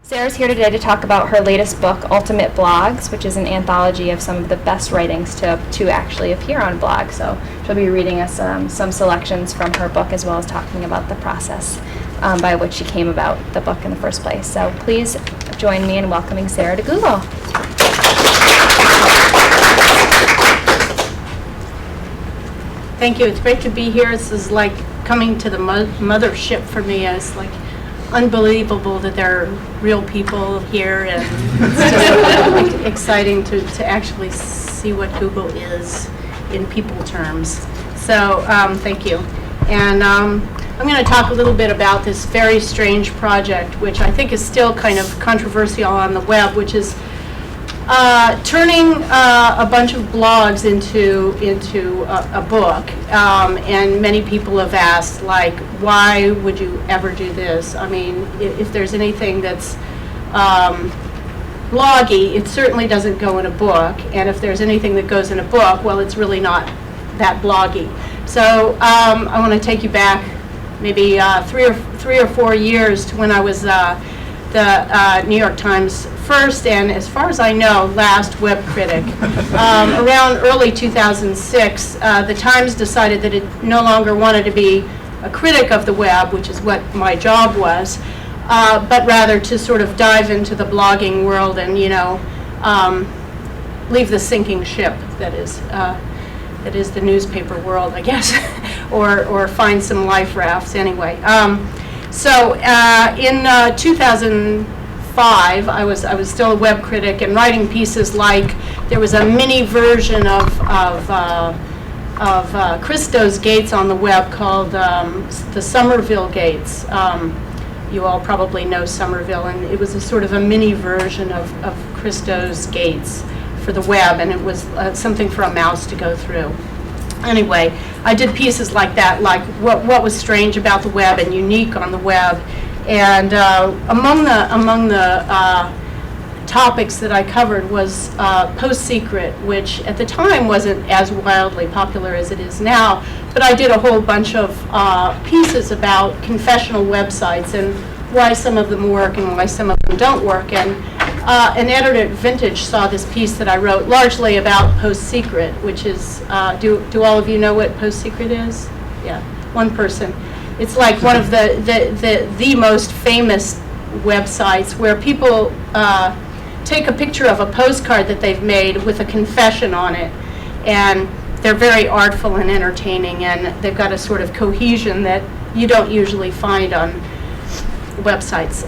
Sarah's here today to talk about her latest book, Ultimate Blogs, which is an anthology of some of the best writings to actually appear on blog. So she'll be reading us some selections from her book, as well as talking about the process by which she came about the book in the first place. So please join me in welcoming Sarah to Google. Thank you. It's great to be here. This is like coming to the mothership for me. It's like unbelievable that there are real people here, and it's just exciting to actually see what Google is in people terms. So thank you. And I'm going to talk a little bit about this very strange project, which I think is still kind of controversial on the web, which is turning a bunch of blogs into a book, and many people have asked, like, why would you ever do this? I mean, if there's anything that's bloggy, it certainly doesn't go in a book, and if there's anything that goes in a book, well, it's really not that bloggy. So I want to take you back maybe 3 or 4 years to when I was the New York Times first, and as far as I know, last web critic. Around early 2006, the Times decided that it no longer wanted to be a critic of the web, which is what my job was, but rather to sort of dive into the blogging world and, leave the sinking ship that is the newspaper world, I guess, or find some life rafts anyway. So in 2005, I was still a web critic and writing pieces like there was a mini version of Christo's gates on the web called the Somerville gates. You all probably know Somerville, and it was a sort of a mini version of Christo's gates for the web, and it was something for a mouse to go through. Anyway, I did pieces like that, like what was strange about the web and unique on the web. And among the topics that I covered was Post-Secret, which at the time wasn't as wildly popular as it is now, but I did a whole bunch of pieces about confessional websites and why some of them work and why some of them don't work. And an editor at Vintage saw this piece that I wrote largely about Post-Secret, which is, do all of you know what Post-Secret is? Yeah, one person. It's like one of the most famous websites where people take a picture of a postcard that they've made with a confession on it, and they're very artful and entertaining, and they've got a sort of cohesion that you don't usually find on websites.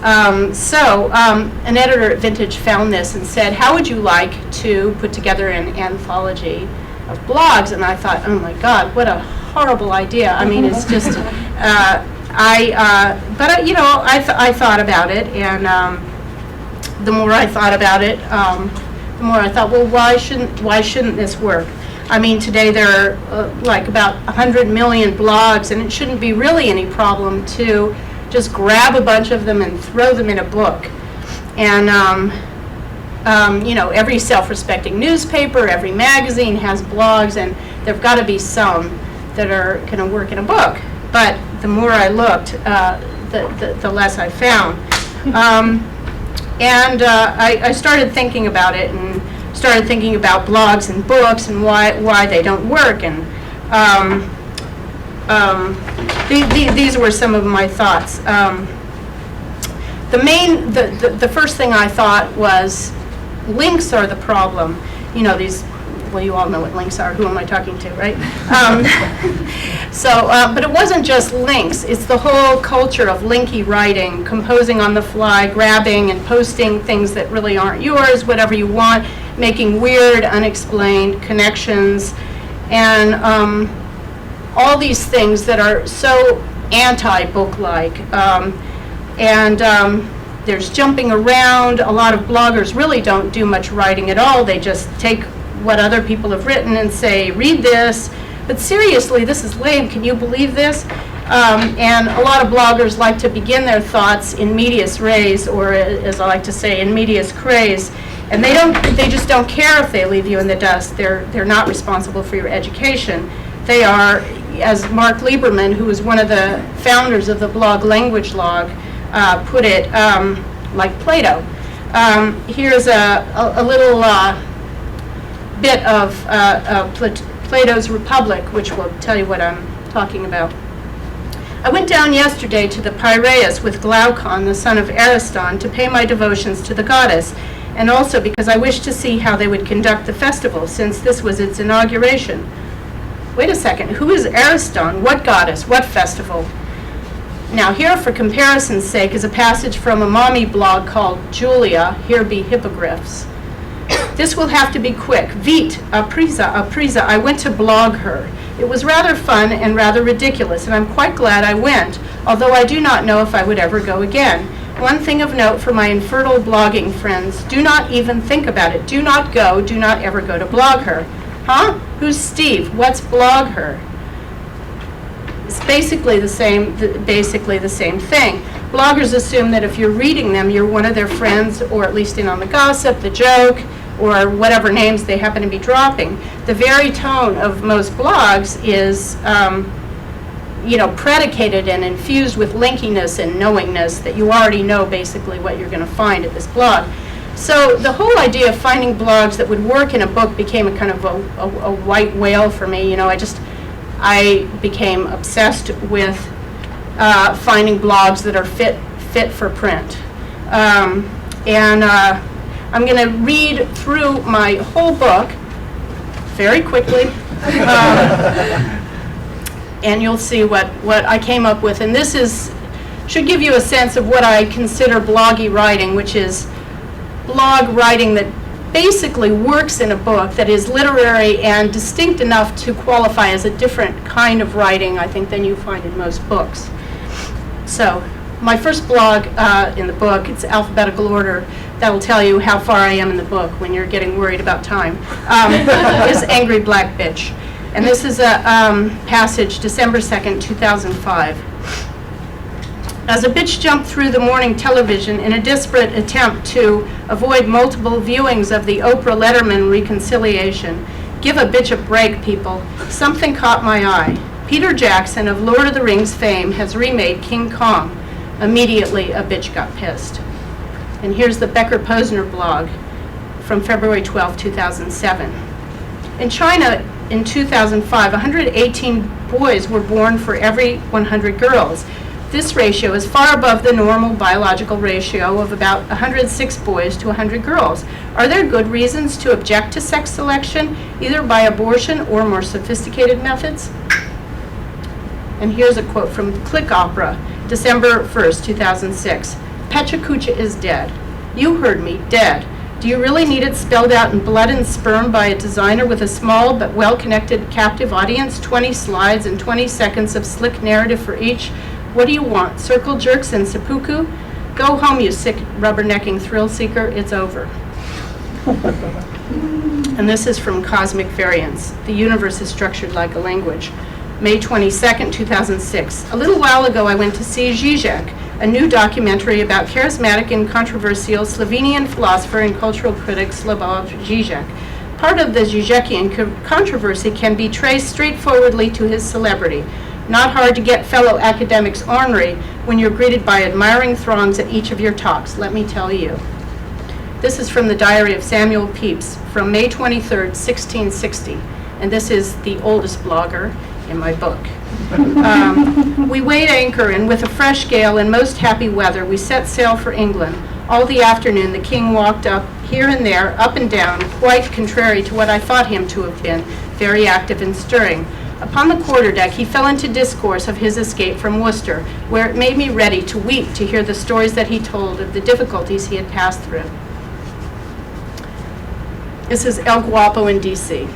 So an editor at Vintage found this and said, how would you like to put together an anthology of blogs? And I thought, oh my God, what a horrible idea. I mean, it's just, I thought about it, and the more I thought about it, the more I thought, well, why shouldn't this work? I mean, today there are like about 100 million blogs, and it shouldn't be really any problem to just grab a bunch of them and throw them in a book. And every self-respecting newspaper, every magazine has blogs, and there've got to be some that are going to work in a book. But the more I looked, the less I found. I started thinking about it, and started thinking about blogs and books and why they don't work. And these were some of my thoughts. The first thing I thought was links are the problem. Well, you all know what links are. Who am I talking to, right? But it wasn't just links. It's the whole culture of linky writing, composing on the fly, grabbing and posting things that really aren't yours, whatever you want, making weird, unexplained connections, and all these things that are so anti-book-like. There's jumping around. A lot of bloggers really don't do much writing at all. They just take what other people have written and say, read this, but seriously, this is lame, can you believe this? And a lot of bloggers like to begin their thoughts in medias res, or as I like to say, in medias cres, and they just don't care if they leave you in the dust. They're not responsible for your education. They are, as Mark Lieberman, who was one of the founders of the blog Language Log, put it, like Plato. Here's a little bit of Plato's Republic, which will tell you what I'm talking about. I went down yesterday to the Piraeus with Glaucon, the son of Ariston, to pay my devotions to the goddess, and also because I wished to see how they would conduct the festival, since this was its inauguration. Wait a second, who is Ariston? What goddess? What festival? Now here, for comparison's sake, is a passage from a mommy blog called Julia. Here be hippogriffs. This will have to be quick. Vite, aprisa, I went to blog her. It was rather fun and rather ridiculous, and I'm quite glad I went, although I do not know if I would ever go again. One thing of note for my infertile blogging friends, do not even think about it. Do not go, do not ever go to blog her. Huh? Who's Steve? What's blog her? It's basically the same thing. Bloggers assume that if you're reading them, you're one of their friends, or at least in on the gossip, the joke, or whatever names they happen to be dropping. The very tone of most blogs is, predicated and infused with linkiness and knowingness that you already know basically what you're going to find at this blog. So the whole idea of finding blogs that would work in a book became a kind of a white whale for me. I became obsessed with finding blogs that are fit for print. I'm going to read through my whole book very quickly, and you'll see what I came up with. And this should give you a sense of what I consider bloggy writing, which is blog writing that basically works in a book, that is literary and distinct enough to qualify as a different kind of writing, I think, than you find in most books. So my first blog in the book, it's alphabetical order, that will tell you how far I am in the book when you're getting worried about time, is Angry Black Bitch. And this is a passage, December 2nd, 2005. As a bitch jumped through the morning television in a desperate attempt to avoid multiple viewings of the Oprah Letterman reconciliation, give a bitch a break, people. Something caught my eye. Peter Jackson of Lord of the Rings fame has remade King Kong. Immediately, a bitch got pissed. And here's the Becker Posner blog from February 12, 2007. In China, in 2005, 118 boys were born for every 100 girls. This ratio is far above the normal biological ratio of about 106 boys to 100 girls. Are there good reasons to object to sex selection, either by abortion or more sophisticated methods? And here's a quote from Click Opera, December 1st, 2006. Pechacucha is dead. You heard me, dead. Do you really need it spelled out in blood and sperm by a designer with a small but well-connected captive audience, 20 slides and 20 seconds of slick narrative for each? What do you want, circle jerks and seppuku? Go home, you sick rubbernecking thrill seeker, it's over. And this is from Cosmic Variance. The universe is structured like a language. May 22nd, 2006. A little while ago I went to see Zizek, a new documentary about charismatic and controversial Slovenian philosopher and cultural critic Slavoj Žižek. Part of the Žižekian controversy can be traced straightforwardly to his celebrity. Not hard to get fellow academics ornery when you're greeted by admiring throngs at each of your talks, let me tell you. This is from the diary of Samuel Pepys from May 23rd, 1660, and this is the oldest blogger in my book. We weighed anchor, and with a fresh gale and most happy weather, we set sail for England. All the afternoon the king walked up here and there, up and down, quite contrary to what I thought him to have been, very active and stirring. Upon the quarterdeck he fell into discourse of his escape from Worcester, where it made me ready to weep to hear the stories that he told of the difficulties he had passed through. This is El Guapo in D.C.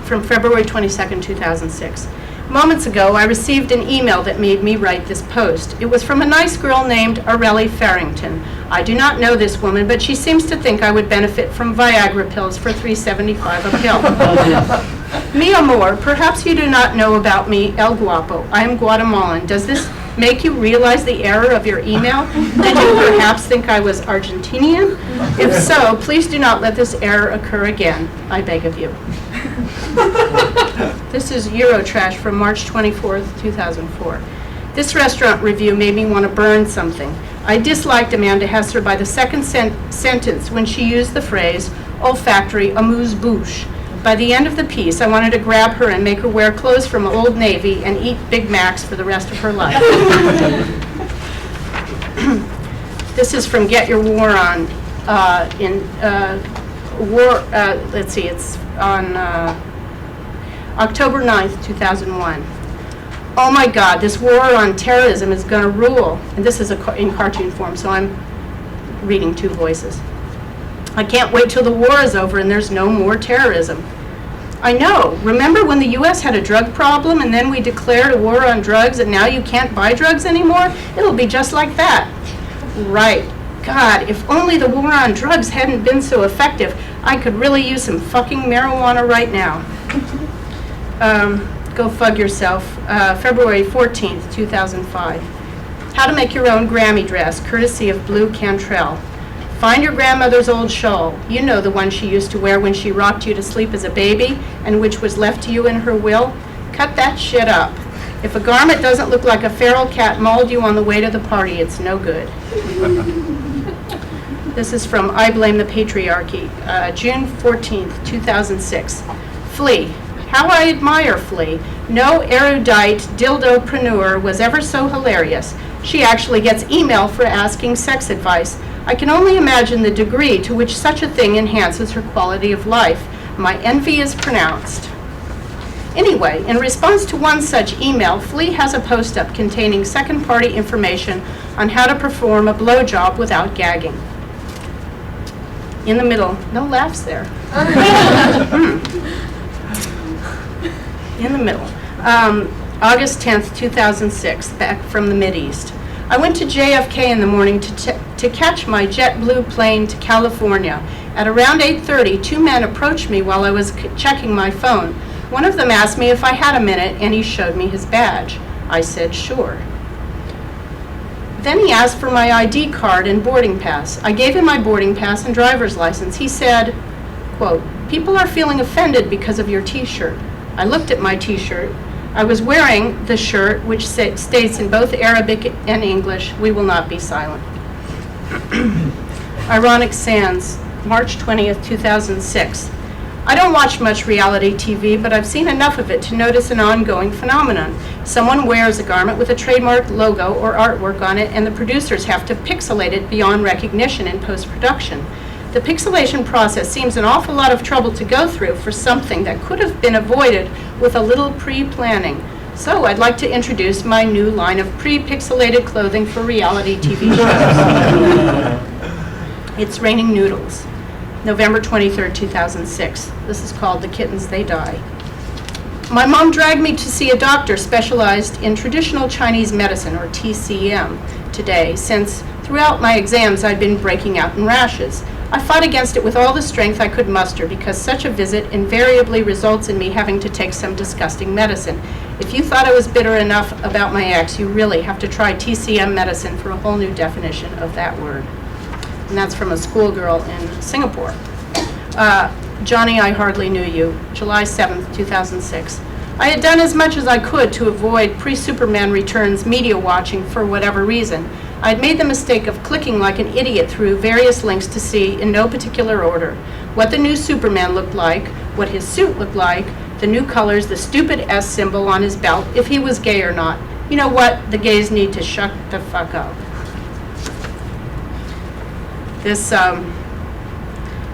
from February 22nd, 2006. Moments ago, I received an email that made me write this post. It was from a nice girl named Aurelie Farrington. I do not know this woman, but she seems to think I would benefit from Viagra pills for $3.75 a pill. Mi amor, perhaps you do not know about me, El Guapo. I am Guatemalan. Does this make you realize the error of your email? Did you perhaps think I was Argentinian? If so, please do not let this error occur again, I beg of you. This is Eurotrash from March 24th, 2004. This restaurant review made me want to burn something. I disliked Amanda Hesser by the second sentence when she used the phrase olfactory amuse-bouche. By the end of the piece, I wanted to grab her and make her wear clothes from Old Navy and eat Big Macs for the rest of her life. This is from Get Your War On. Let's see, it's on October 9th, 2001. Oh my God, this war on terrorism is going to rule. And this is in cartoon form, so I'm reading two voices. I can't wait till the war is over and there's no more terrorism. I know. Remember when the U.S. had a drug problem and then we declared a war on drugs and now you can't buy drugs anymore? It'll be just like that. Right. God, if only the war on drugs hadn't been so effective, I could really use some fucking marijuana right now. Go fug yourself. February 14th, 2005. How to make your own Grammy dress, courtesy of Blue Cantrell. Find your grandmother's old shawl. You know, the one she used to wear when she rocked you to sleep as a baby and which was left to you in her will. Cut that shit up. If a garment doesn't look like a feral cat mauled you on the way to the party, it's no good. This is from I Blame the Patriarchy, June 14th, 2006. Flea. How I admire Flea. No erudite dildopreneur was ever so hilarious. She actually gets email for asking sex advice. I can only imagine the degree to which such a thing enhances her quality of life. My envy is pronounced. Anyway, in response to one such email, Flea has a post up containing second-party information on how to perform a blowjob without gagging. In the middle, no laughs there. In the middle, August 10th, 2006, back from the Mideast. I went to JFK in the morning to catch my JetBlue plane to California. At around 8:30, two men approached me while I was checking my phone. One of them asked me if I had a minute, and he showed me his badge. I said, sure. Then he asked for my ID card and boarding pass. I gave him my boarding pass and driver's license. He said, quote, "People are feeling offended because of your t-shirt." I looked at my t-shirt. I was wearing the shirt which states in both Arabic and English, "We will not be silent." Ironic Sands, March 20th, 2006. I don't watch much reality TV, but I've seen enough of it to notice an ongoing phenomenon. Someone wears a garment with a trademark logo or artwork on it, and the producers have to pixelate it beyond recognition in post-production. The pixelation process seems an awful lot of trouble to go through for something that could have been avoided with a little pre-planning. So I'd like to introduce my new line of pre-pixelated clothing for reality TV shows. It's Raining Noodles, November 23rd, 2006. This is called The Kittens, They Die. My mom dragged me to see a doctor specialized in traditional Chinese medicine, or TCM, today, since throughout my exams I'd been breaking out in rashes. I fought against it with all the strength I could muster because such a visit invariably results in me having to take some disgusting medicine. If you thought I was bitter enough about my ex, you really have to try TCM medicine for a whole new definition of that word. And that's from a schoolgirl in Singapore. Johnny, I Hardly Knew You, July 7th, 2006. I had done as much as I could to avoid pre-Superman Returns media watching for whatever reason. I had made the mistake of clicking like an idiot through various links to see, in no particular order, what the new Superman looked like, what his suit looked like, the new colors, the stupid S symbol on his belt, if he was gay or not. You know what? The gays need to shut the fuck up. This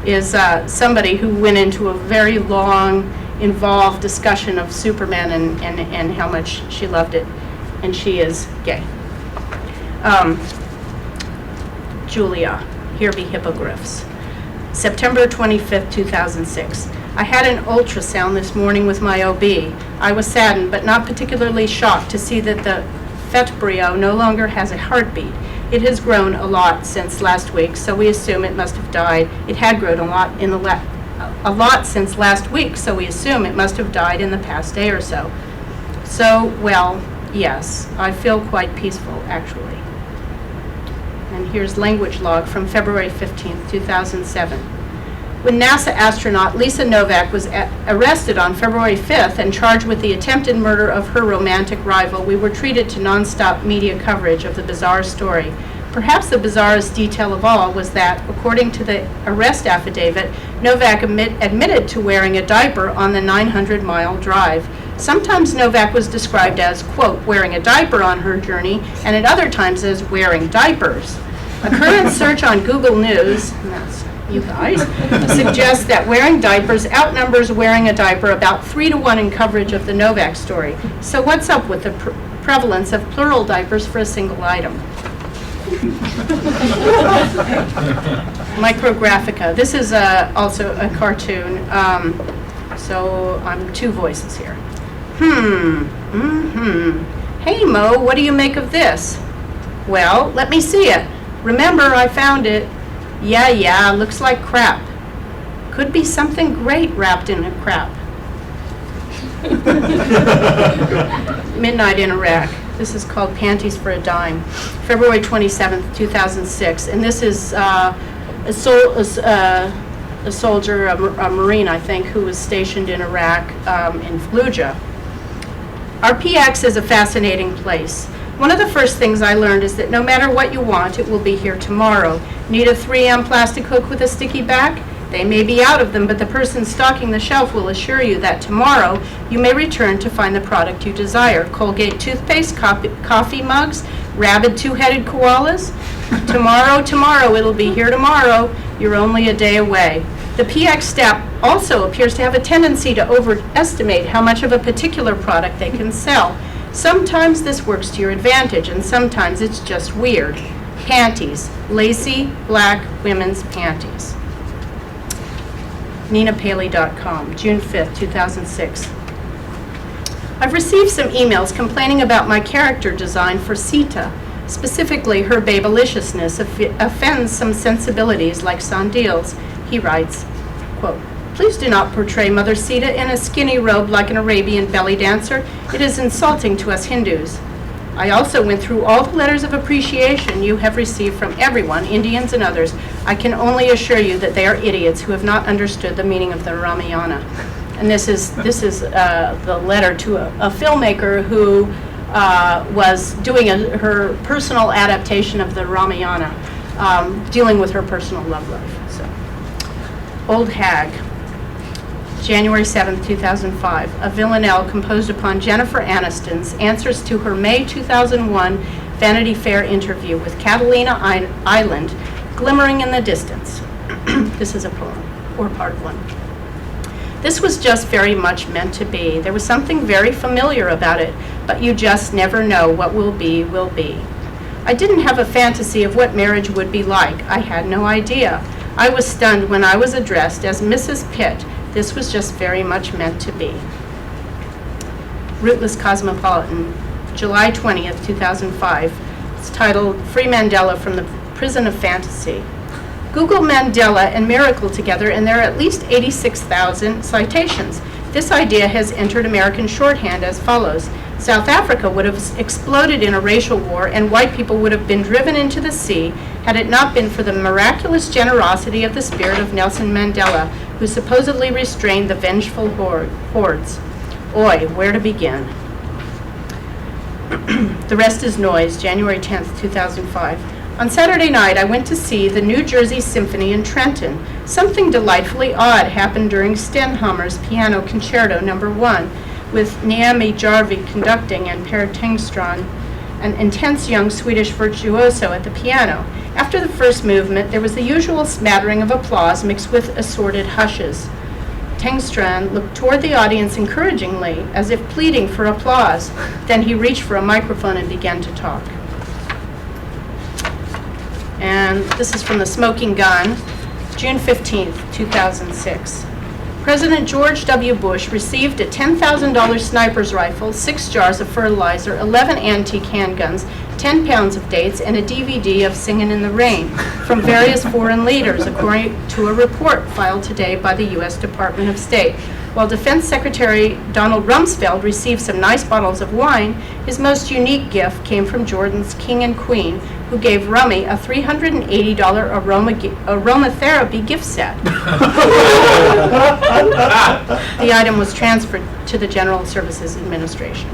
is somebody who went into a very long, involved discussion of Superman and how much she loved it, and she is gay. Julia, here be hippogriffs. September 25th, 2006. I had an ultrasound this morning with my OB. I was saddened, but not particularly shocked to see that the fetbrio no longer has a heartbeat. It has grown a lot since last week, so we assume it must have died. It had grown a lot since last week, so we assume it must have died in the past day or so. So, well, yes, I feel quite peaceful, actually. And here's language log from February 15th, 2007. When NASA astronaut Lisa Novak was arrested on February 5th and charged with the attempted murder of her romantic rival, we were treated to nonstop media coverage of the bizarre story. Perhaps the bizarrest detail of all was that, according to the arrest affidavit, Novak admitted to wearing a diaper on the 900-mile drive. Sometimes Novak was described as, quote, wearing a diaper on her journey, and at other times as wearing diapers. A current search on Google News, and that's you guys, suggests that wearing diapers outnumbers wearing a diaper about 3-to-1 in coverage of the Novak story. So what's up with the prevalence of plural diapers for a single item? Micrographica. This is also a cartoon, so I'm two voices here. Hey Mo, what do you make of this? Well, let me see it. Remember, I found it. Yeah, looks like crap. Could be something great wrapped in a crap. Midnight in Iraq. This is called Panties for a Dime. February 27th, 2006. And this is a soldier, a Marine, I think, who was stationed in Iraq in Fallujah. Our PX is a fascinating place. One of the first things I learned is that no matter what you want, it will be here tomorrow. Need a 3M plastic hook with a sticky back? They may be out of them, but the person stocking the shelf will assure you that tomorrow you may return to find the product you desire. Colgate toothpaste, coffee mugs, rabid two-headed koalas. Tomorrow, it'll be here tomorrow. You're only a day away. The PX step also appears to have a tendency to overestimate how much of a particular product they can sell. Sometimes this works to your advantage, and sometimes it's just weird. Panties. Lacy, black women's panties. NinaPaley.com, June 5th, 2006. I've received some emails complaining about my character design for Sita. Specifically, her babeliciousness offends some sensibilities like Sandil's. He writes, quote, please do not portray Mother Sita in a skinny robe like an Arabian belly dancer. It is insulting to us Hindus. I also went through all the letters of appreciation you have received from everyone, Indians and others. I can only assure you that they are idiots who have not understood the meaning of the Ramayana. And this is the letter to a filmmaker who was doing her personal adaptation of the Ramayana, dealing with her personal love life. So, Old Hag. January 7, 2005, a villanelle composed upon Jennifer Aniston's answers to her May 2001 Vanity Fair interview with Catalina Island glimmering in the distance. This is a poem, or part of one. This was just very much meant to be. There was something very familiar about it, but you just never know what will be, will be. I didn't have a fantasy of what marriage would be like. I had no idea. I was stunned when I was addressed as Mrs. Pitt. This was just very much meant to be. Rootless Cosmopolitan, July 20th, 2005. It's titled Free Mandela from the Prison of Fantasy. Google Mandela and miracle together and there are at least 86,000 citations. This idea has entered American shorthand as follows. South Africa would have exploded in a racial war and white people would have been driven into the sea had it not been for the miraculous generosity of the spirit of Nelson Mandela, who supposedly restrained the vengeful hordes. Oi, where to begin? The rest is noise, January 10th, 2005. On Saturday night, I went to see the New Jersey Symphony in Trenton. Something delightfully odd happened during Stenhammer's Piano Concerto No. 1, with Naomi Jarvi conducting and Per Tengstrand, an intense young Swedish virtuoso at the piano. After the first movement, there was the usual smattering of applause mixed with assorted hushes. Tengstrand looked toward the audience encouragingly, as if pleading for applause. Then he reached for a microphone and began to talk. And this is from The Smoking Gun, June 15th, 2006. President George W. Bush received a $10,000 sniper's rifle, 6 jars of fertilizer, 11 antique handguns, 10 pounds of dates, and a DVD of Singin' in the Rain from various foreign leaders, according to a report filed today by the U.S. Department of State. While Defense Secretary Donald Rumsfeld received some nice bottles of wine, his most unique gift came from Jordan's King and Queen, who gave Rummy a $380 aromatherapy gift set. The item was transferred to the General Services Administration.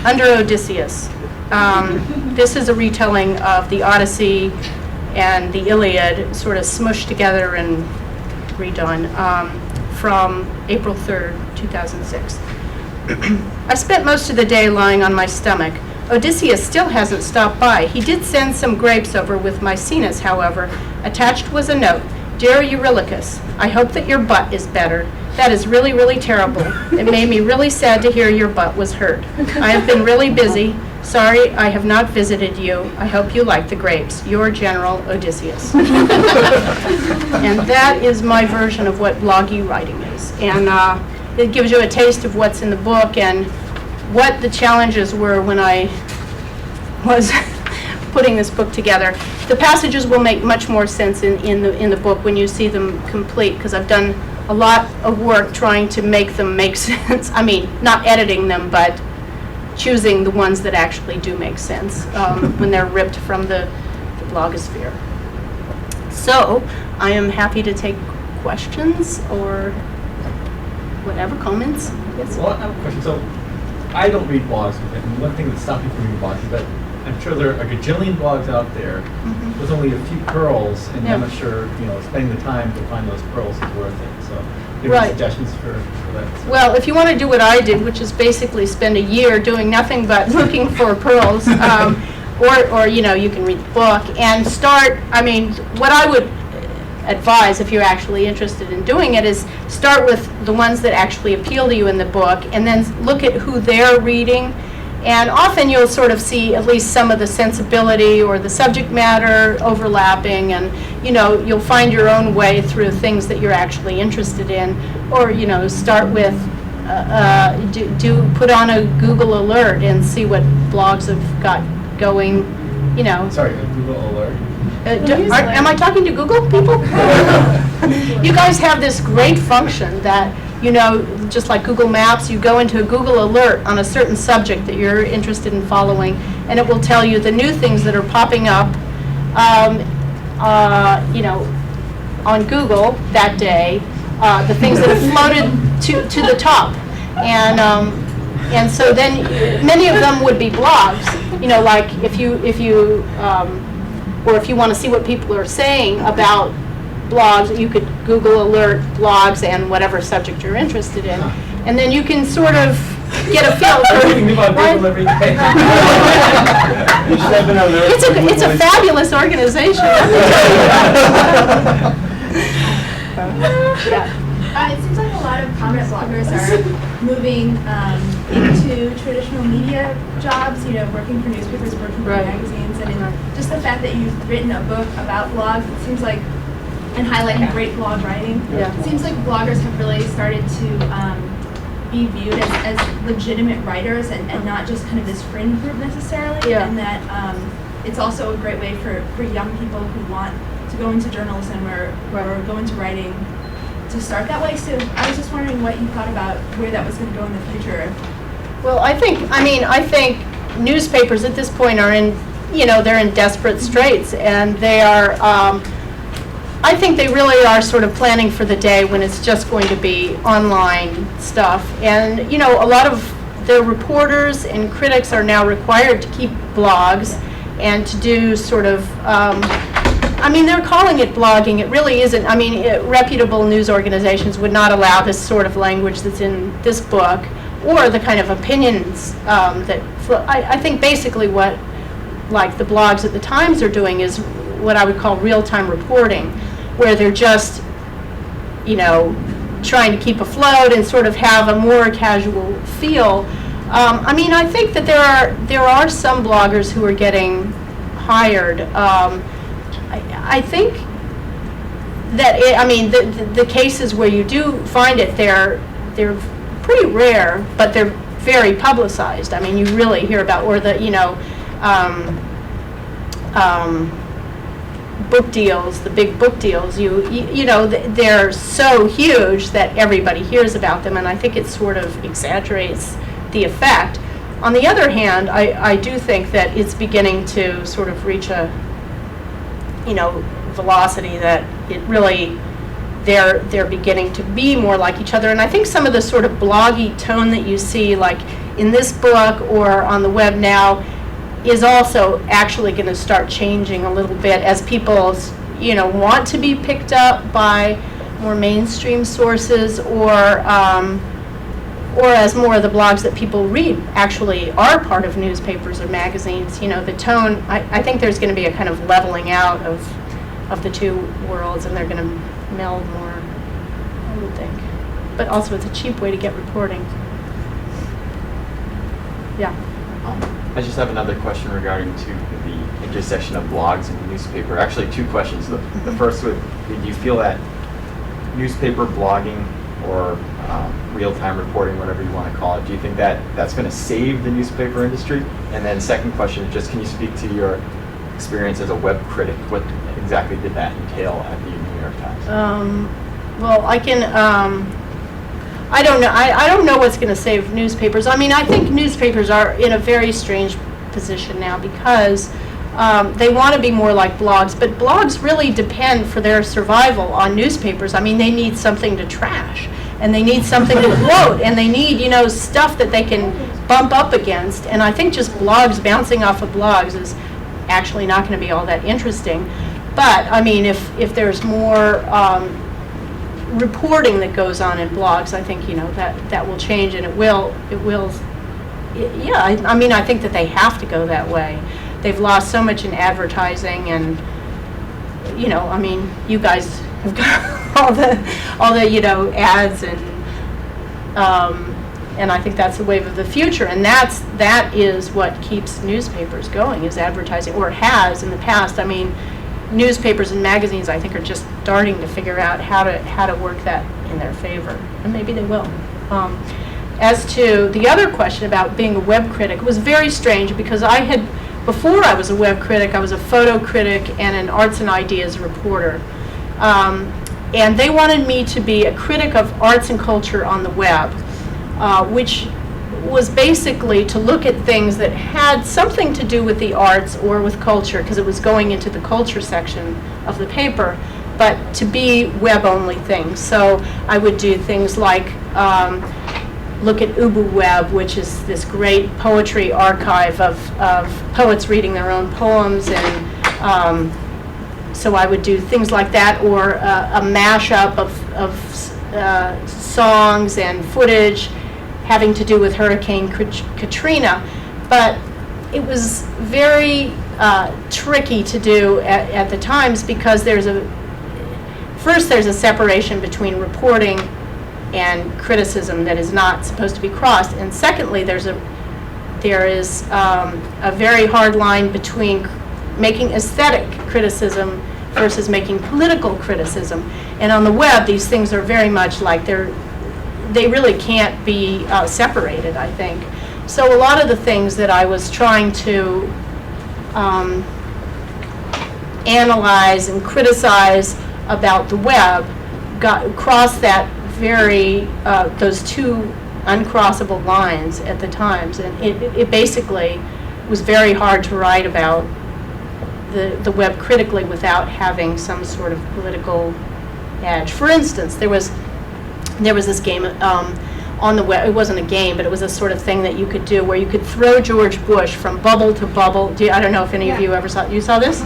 Under Odysseus, This is a retelling of the Odyssey and the Iliad, sort of smushed together and redone, from April 3rd, 2006. I spent most of the day lying on my stomach. Odysseus still hasn't stopped by. He did send some grapes over with Maecenas, however. Attached was a note. Dear Eurylochus, I hope that your butt is better. That is really, really terrible. It made me really sad to hear your butt was hurt. I have been really busy. Sorry, I have not visited you. I hope you like the grapes. Your General Odysseus. And that is my version of what bloggy writing is. And it gives you a taste of what's in the book and what the challenges were when I was putting this book together. The passages will make much more sense in the book when you see them complete, because I've done a lot of work trying to make them make sense. I mean, not editing them, but choosing the ones that actually do make sense when they're ripped from the blogosphere. So I am happy to take questions or whatever, comments. Yes? Well, I have a question. So I don't read blogs, and one thing that stops me from reading blogs is that I'm sure there are a gajillion blogs out there with only a few pearls, and I'm not sure, spending the time to find those pearls is worth it. So give me suggestions for that. So. Well, if you want to do what I did, which is basically spend a year doing nothing but looking for pearls, or you can read the book and start. I mean, what I would advise, if you're actually interested in doing it, is start with the ones that actually appeal to you in the book, and then look at who they're reading. And often you'll sort of see at least some of the sensibility or the subject matter overlapping, and you'll find your own way through things that you're actually interested in. Or start with put on a Google alert and see what blogs have got going. Sorry, a Google alert. Am I talking to Google people? You guys have this great function that, just like Google Maps, you go into a Google alert on a certain subject that you're interested in following, and it will tell you the new things that are popping up, on Google that day, the things that have floated to the top. And so then many of them would be blogs, like if you or if you want to see what people are saying about blogs, you could Google alert blogs and whatever subject you're interested in, and then you can sort of get a feel for. It's a fabulous organization. It seems like a lot of prominent bloggers are moving into traditional media jobs, working for newspapers, working for magazines, and just the fact that you've written a book about blogs, it seems like, and highlighting great blog writing, it seems like bloggers have really started to be viewed as legitimate writers and not just kind of this fringe group necessarily, and that it's also a great way for young people who want to go into journalism or go into writing to start that way. So I was just wondering what you thought about where that was going to go in the future. Well, I think newspapers at this point are in, they're in desperate straits, and they are, I think they really are sort of planning for the day when it's just going to be online stuff. And, a lot of their reporters and critics are now required to keep blogs and to do sort of, they're calling it blogging. It really isn't. Reputable news organizations would not allow this sort of language that's in this book, or the kind of opinions that I think basically what, like the blogs at the Times are doing, is what I would call real-time reporting, where they're just, trying to keep afloat and sort of have a more casual feel. I think that there are some bloggers who are getting hired. I think that the cases where you do find it, they're pretty rare, but they're very publicized. You really hear about, or the book deals, the big book deals. They're so huge that everybody hears about them, and I think it sort of exaggerates the effect. On the other hand, I do think that it's beginning to sort of reach a velocity that it really, they're beginning to be more like each other. And I think some of the sort of bloggy tone that you see, like in this book or on the web now, is also actually going to start changing a little bit as people, want to be picked up by more mainstream sources, or as more of the blogs that people read actually are part of newspapers or magazines. The tone, I think there's going to be a kind of leveling out of the two worlds, and they're going to meld more, I would think. But also it's a cheap way to get reporting. Yeah. I just have another question regarding to the intersection of blogs and newspaper. Actually, two questions. The first would be, do you feel that newspaper blogging or real-time reporting, whatever you want to call it, do you think that that's going to save the newspaper industry? And then second question is just, can you speak to your experience as a web critic? What exactly did that entail at the New York Times? Well, I can, I don't know. I don't know what's going to save newspapers. I mean, I think newspapers are in a very strange position now because they want to be more like blogs, but blogs really depend for their survival on newspapers. I mean, they need something to trash, and they need something to quote, and they need, stuff that they can bump up against. And I think just blogs, bouncing off of blogs, is actually not going to be all that interesting. But, I mean, if there's more reporting that goes on in blogs, I think, that will change, and it will, yeah, I mean, I think that they have to go that way. They've lost so much in advertising, and, I mean, you guys have got all the ads, and I think that's the wave of the future, and that is what keeps newspapers going, is advertising, or it has in the past. I mean, newspapers and magazines, I think, are just starting to figure out how to work that in their favor, and maybe they will. As to the other question about being a web critic, it was very strange because before I was a web critic, I was a photo critic and an arts and ideas reporter. And they wanted me to be a critic of arts and culture on the web, which was basically to look at things that had something to do with the arts or with culture, because it was going into the culture section of the paper, but to be web-only things. So I would do things like look at Ubu Web, which is this great poetry archive of poets reading their own poems, and so I would do things like that, or a mashup of songs and footage having to do with Hurricane Katrina. But it was very tricky to do at the Times, because there's a separation between reporting and criticism that is not supposed to be crossed, and secondly, there is a very hard line between making aesthetic criticism versus making political criticism. And on the web, these things are very much like they really can't be separated, I think. So a lot of the things that I was trying to analyze and criticize about the web crossed that those two uncrossable lines at the Times, and it basically was very hard to write about the web critically without having some sort of political edge. For instance, there was this game on the web. It wasn't a game, but it was a sort of thing that you could do where you could throw George Bush from bubble to bubble. I don't know if any of you ever saw this?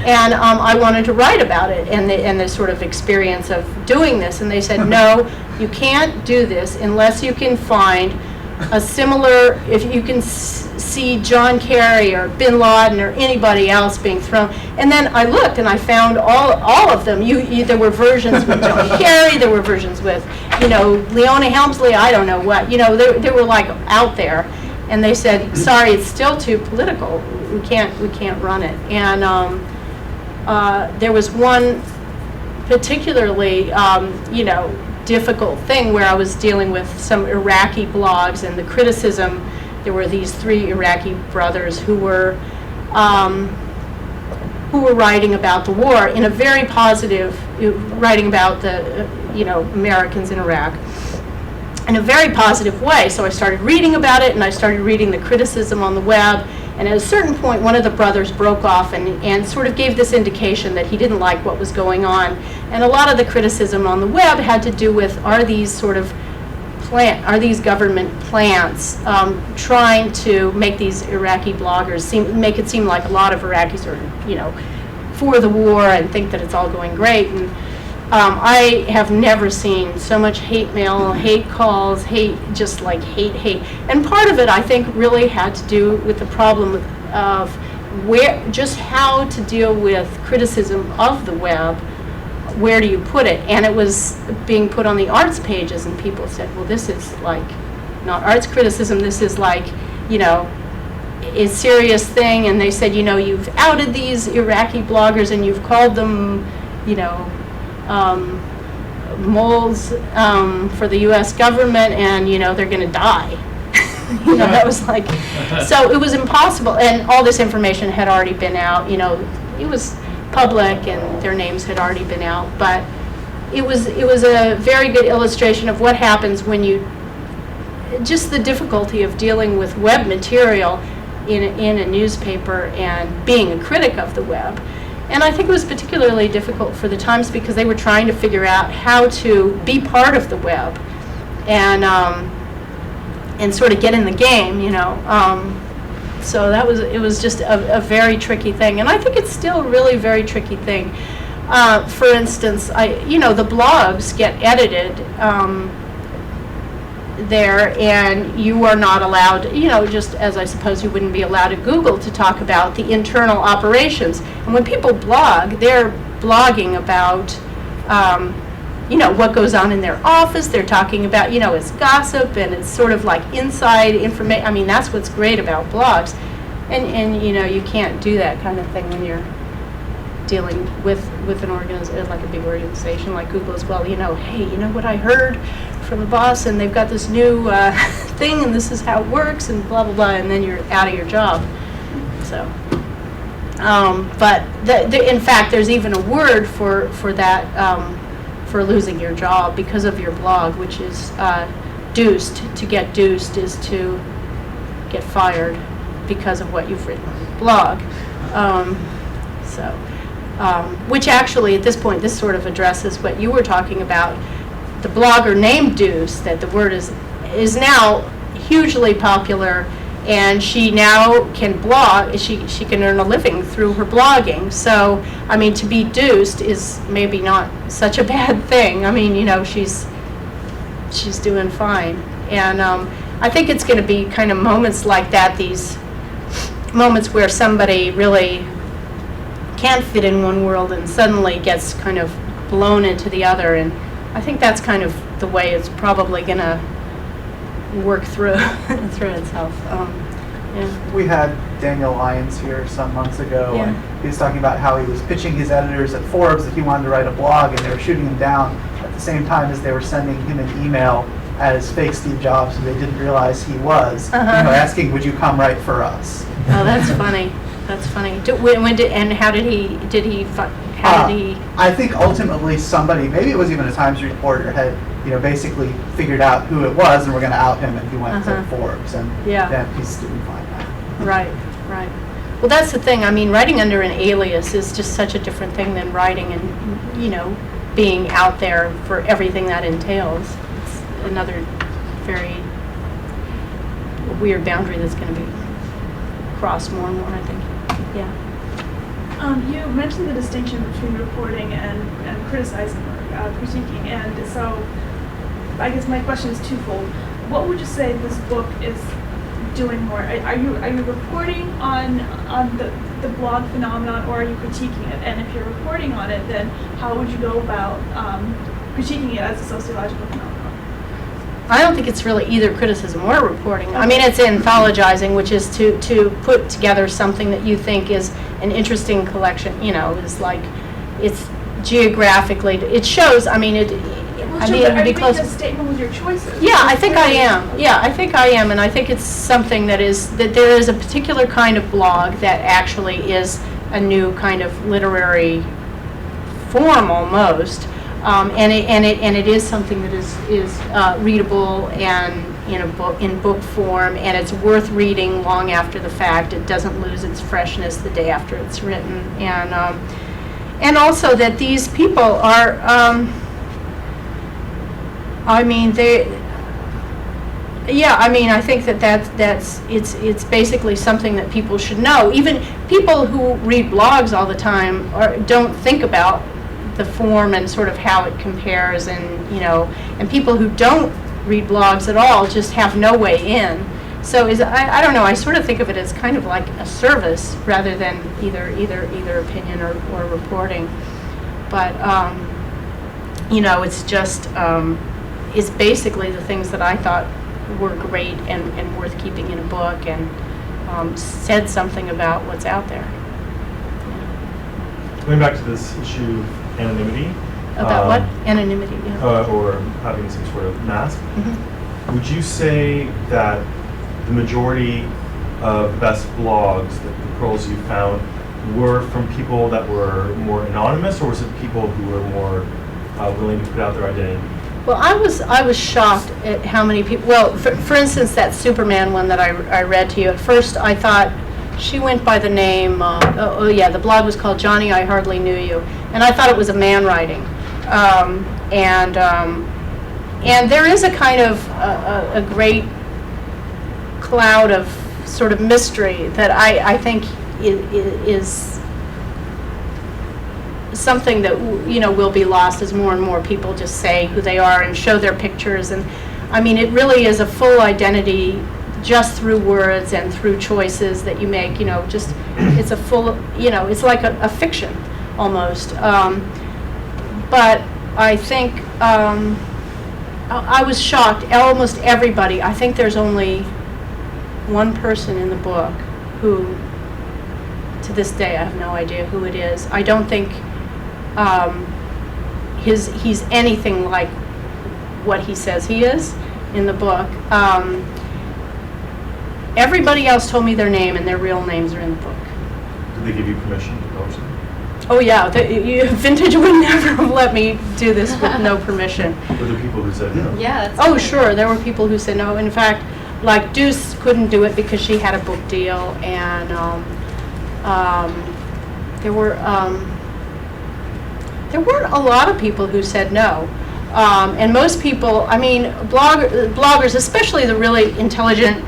And I wanted to write about it and the sort of experience of doing this. And they said, no, you can't do this unless you can find a similar, if you can see John Kerry or Bin Laden or anybody else being thrown. And then I looked and I found all of them. There were versions with John Kerry, there were versions with, Leona Helmsley, I don't know what. They were like out there. And they said, sorry, it's still too political. We can't run it. And there was one particularly, difficult thing where I was dealing with some Iraqi blogs, and the criticism, there were these 3 Iraqi brothers who were writing about the war in a very positive, writing about the, Americans in Iraq in a very positive way. So I started reading about it, and I started reading the criticism on the web. And at a certain point, one of the brothers broke off and sort of gave this indication that he didn't like what was going on. And a lot of the criticism on the web had to do with, are these sort of these government plants trying to make these Iraqi bloggers make it seem like a lot of Iraqis are, you know, for the war and think that it's all going great. And I have never seen so much hate mail, hate calls, hate. And part of it, I think, really had to do with the problem of just how to deal with criticism of the web. Where do you put it? And it was being put on the arts pages, and people said, well, this is like not arts criticism, this is like, you know, a serious thing. And they said, you know, you've outed these Iraqi bloggers and you've called them, you know, moles for the U.S. government, and, you know, they're going to die. You know, that was like, so it was impossible. And all this information had already been out, you know, it was public and their names had already been out, but it was a very good illustration of what happens when you, just the difficulty of dealing with web material in a newspaper and being a critic of the web. And I think it was particularly difficult for the Times because they were trying to figure out how to be part of the web and sort of get in the game, you know. So it was just a very tricky thing, and I think it's still a really very tricky thing. For instance, you know, the blogs get edited there, and you are not allowed, you know, just as I suppose you wouldn't be allowed at Google to talk about the internal operations. And when people blog, they're blogging about, you know, what goes on in their office. They're talking about, you know, it's gossip and it's sort of like inside information. I mean, that's what's great about blogs. And you know, you can't do that kind of thing when you're dealing with an organization, like a big organization like Google as well. You know, hey, you know what I heard from the boss, and they've got this new thing, and this is how it works, and blah, blah, blah, and then you're out of your job. So, but in fact, there's even a word for that, for losing your job because of your blog, which is deuced. To get deuced is to get fired because of what you've written on the blog. Which actually, at this point, this sort of addresses what you were talking about. The blogger named Deuce, that the word is now hugely popular, and she now can blog. She can earn a living through her blogging. So, I mean, to be deuced is maybe not such a bad thing. I mean, you know, she's doing fine. And I think it's going to be kind of moments like that, these moments where somebody really can't fit in one world and suddenly gets kind of blown into the other. And I think that's kind of the way it's probably going to work through itself. Yeah. We had Daniel Lyons here some months ago, Yeah. and he was talking about how he was pitching his editors at Forbes that he wanted to write a blog, and they were shooting him down at the same time as they were sending him an email as fake Steve Jobs, who they didn't realize he was, you know, asking, "Would you come write for us?" Oh, that's funny. That's funny. How did he? I think ultimately somebody, maybe it was even a Times reporter, had, you know, basically figured out who it was and we're going to out him, and he went to Forbes, and then he's doing fine now. Right. Well, that's the thing. I mean, writing under an alias is just such a different thing than writing and, you know, being out there for everything that entails. It's another very weird boundary that's going to be crossed more and more, I think. Yeah. You mentioned the distinction between reporting and criticizing or critiquing, and so I guess my question is twofold. What would you say this book is doing more? Are you reporting on the blog phenomenon, or are you critiquing it? And if you're reporting on it, then how would you go about critiquing it as a sociological phenomenon? I don't think it's really either criticism or reporting. I mean, it's anthologizing, which is to put together something that you think is an interesting collection. You know, is like, it's geographically, it shows. I mean, it would be close. Are you making a statement with your choices? Yeah, I think I am. Yeah, I think I am, and I think it's something that there is a particular kind of blog that actually is a new kind of literary form almost. And it is something that is readable and in book form, and it's worth reading long after the fact. It doesn't lose its freshness the day after it's written, and also that these people are, I mean, Yeah, I mean, I think it's basically something that people should know. Even people who read blogs all the time don't think about the form and sort of how it compares, and people who don't read blogs at all just have no way in. So I don't know, I sort of think of it as kind of like a service rather than either opinion or reporting. But it's just it's basically the things that I thought were great and worth keeping in a book, and said something about what's out there. Going back to this issue of anonymity. About what? Anonymity, yeah. Or having some sort of mask. Mm-hmm. Would you say that the majority of the best blogs, the pearls you found, were from people that were more anonymous, or was it people who were more willing to put out their identity? Well, I was shocked at how many people. Well, for instance, that Superman one that I read to you. At first, I thought she went by the name. The blog was called Johnny, I Hardly Knew You, and I thought it was a man writing. And there is a kind of a great cloud of sort of mystery that I think is something that will be lost as more and more people just say who they are and show their pictures. And I mean, it really is a full identity just through words and through choices that you make. Just it's a full, it's like a fiction almost. But I think I was shocked. Almost everybody. I think there's only one person in the book who, to this day, I have no idea who it is. I don't think he's anything like what he says he is in the book. Everybody else told me their name, and their real names are in the book. Did they give you permission to publish them? Oh yeah, Vintage would never have let me do this with no permission. Were there people who said no? Yeah, that's Oh sure, there were people who said no. In fact, like Deuce couldn't do it because she had a book deal, and there weren't a lot of people who said no. And most people, I mean, bloggers, especially the really intelligent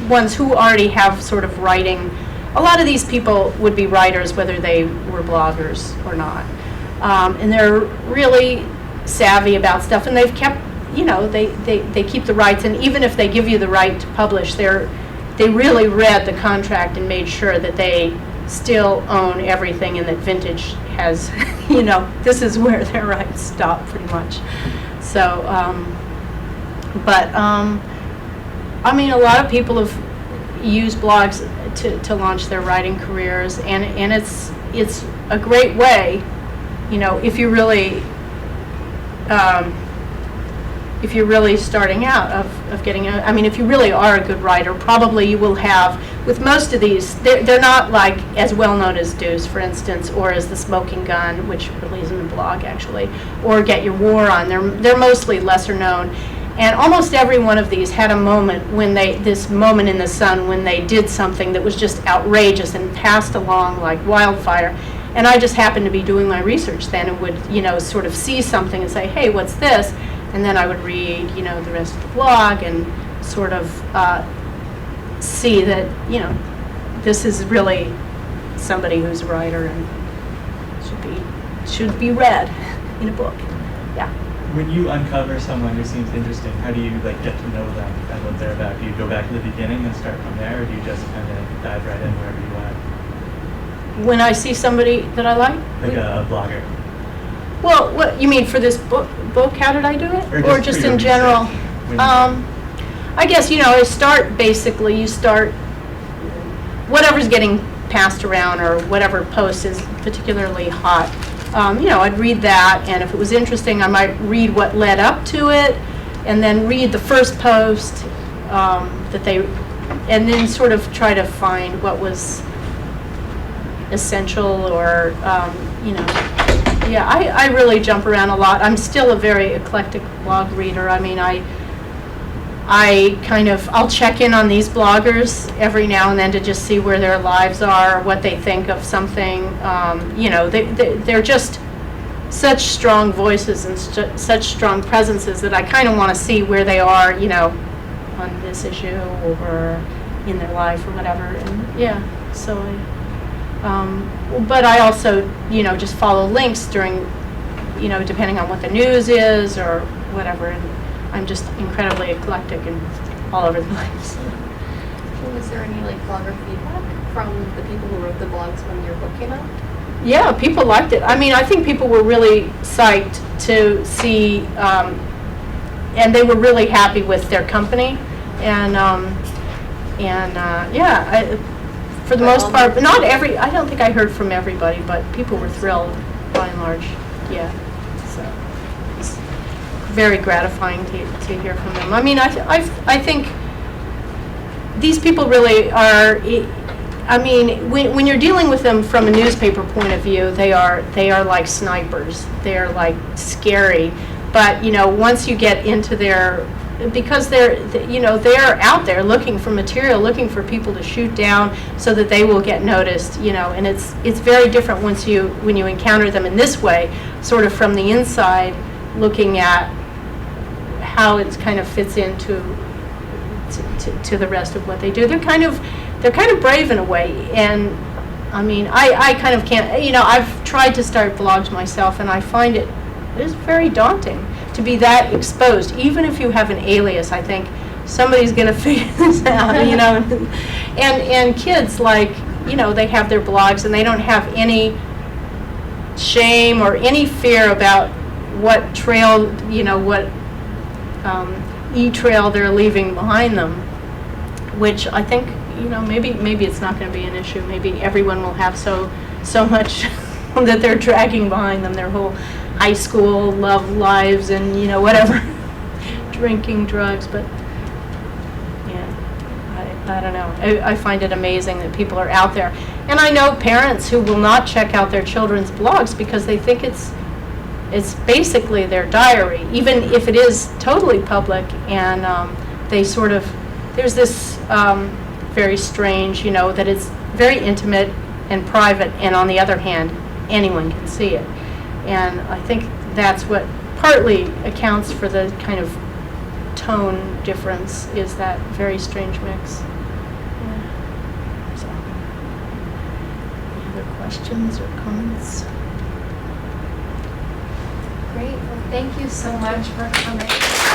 ones who already have sort of writing, a lot of these people would be writers whether they were bloggers or not. And they're really savvy about stuff, and they've kept, they keep the rights, and even if they give you the right to publish, they really read the contract and made sure that they still own everything, and that Vintage has, this is where their rights stop pretty much. So, I mean, a lot of people have used blogs to launch their writing careers, and it's a great way, if you're really starting out of getting I mean, if you really are a good writer, probably you will have, with most of these, they're not like as well known as Deuce, for instance, or as The Smoking Gun, which really isn't a blog actually, or Get Your War On. They're mostly lesser known. And almost every one of these had a moment this moment in the sun when they did something that was just outrageous and passed along like wildfire. And I just happened to be doing my research then, and would, sort of see something and say, hey, what's this? And then I would read, the rest of the blog and sort of see that, this is really somebody who's a writer and should be read in a book. Yeah. When you uncover someone who seems interesting, how do you get to know them and what they're about? Do you go back to the beginning and start from there, or do you just kind of dive right in wherever you want? When I see somebody that I like? Like a blogger. Well, what you mean for this book? How did I do it? Or just for your in general? research? I guess, you start whatever's getting passed around or whatever post is particularly hot. I'd read that, and if it was interesting, I might read what led up to it, and then read the first post and then sort of try to find what was essential or, I really jump around a lot. I'm still a very eclectic blog reader. I mean, I'll check in on these bloggers every now and then to just see where their lives are, what they think of something. They're just such strong voices and such strong presences that I kind of want to see where they are, on this issue or in their life or whatever. And yeah, so but I also, just follow links during, depending on what the news is or whatever. And I'm just incredibly eclectic and all over the place. Was there any blogger feedback from the people who wrote the blogs when your book came out? Yeah, people liked it. I mean, I think people were really psyched to see, and they were really happy with their company. And yeah, for the most part, but not I don't think I heard from everybody, but people were thrilled by and large. Yeah, so it's very gratifying to hear from them. I mean, I think these people really are. I mean, when you're dealing with them from a newspaper point of view, they are like snipers. They are like scary. But once you get into because they're out there looking for material, looking for people to shoot down so that they will get noticed. And it's very different when you encounter them in this way, sort of from the inside, looking at how it kind of fits into to the rest of what they do. They're kind of brave in a way, and I mean, I kind of can't, I've tried to start blogs myself, and I find it is very daunting to be that exposed. Even if you have an alias, I think somebody's going to figure this out, and kids, they have their blogs, and they don't have any shame or any fear about what trail, what e-trail they're leaving behind them, which I think, maybe it's not going to be an issue. Maybe everyone will have so much that they're dragging behind them, their whole high school love lives and, whatever, drinking, drugs. But, yeah, I don't know. I find it amazing that people are out there. And I know parents who will not check out their children's blogs because they think it's basically their diary, even if it is totally public. And they sort of, there's this very strange, that it's very intimate and private, and on the other hand, anyone can see it. And I think that's what partly accounts for the kind of tone difference, is that very strange mix. Yeah. So, any other questions or comments? Great. Well, thank you so much for coming.